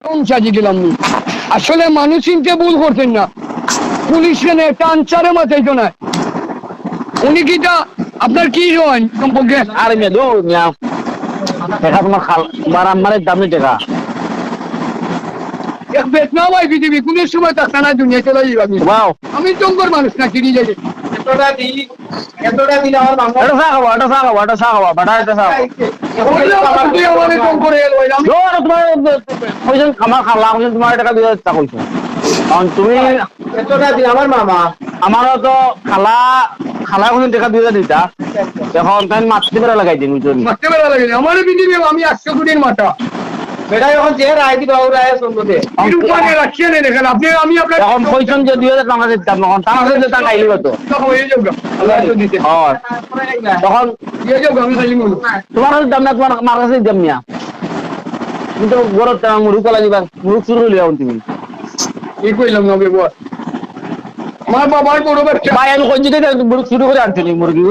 সাজিয়ে দিলাম নি। আসলে মানুষ চিনতে ভুল করছেন না, পুলিশ কেন একটা আনসারে মাথাইতো না। উনি কিটা আপনার কি হয় সম্পর্কে? আর মেয়ে দো মিয়া টাকা তোমার খাল তোমার আম্মারের দামি টাকা এক বেতনা ভাই পৃথিবী কোন সময় থাকতে না, দুনিয়া চলে যাবে। বাও আমি জঙ্গর মানুষ না, চিনি যাই এতটা দিন আমার মামা এটা চা খাওয়া বাটা এটা চা তুই আমার জঙ্গরে এলো আমি তোমার কইছেন আমার খালা কইছেন তোমার টাকা দিয়ে চা কইছো কারণ তুমি এতটা দিন আমার মামা আমারও তো খালা খালা কইছেন টাকা দিয়ে দিতা এখন তাই মাতৃ বেড়া লাগাই দিন বুঝছেন মারতে বেলা লাগে আমার পৃথিবী। আমি 800 কোটির মাথা বেটা যখন যে রায় দিবা ও রায় শুনবো দে মানে রাখিয়ে নেই দেখেন আপনি। আমি আপনার এখন কইছেন যে 2000 টাকা দিতাম তখন তার কাছে যেটা গাইলি কত হয়ে যাবো আল্লাহ দিতে হয় তখন দিয়ে যাবো আমি খালি বলবো তোমার কাছে দাম না তোমার মার কাছে দাম না কিন্তু গরত টাকা মুরুক কলা দিবা মুরুক শুরু হইলে তুমি এই কইলাম না ব্যবহার। আমার বাবার বড় বাচ্চা ভাই আমি কইছি মুরুক শুরু করে আনছি মুরগি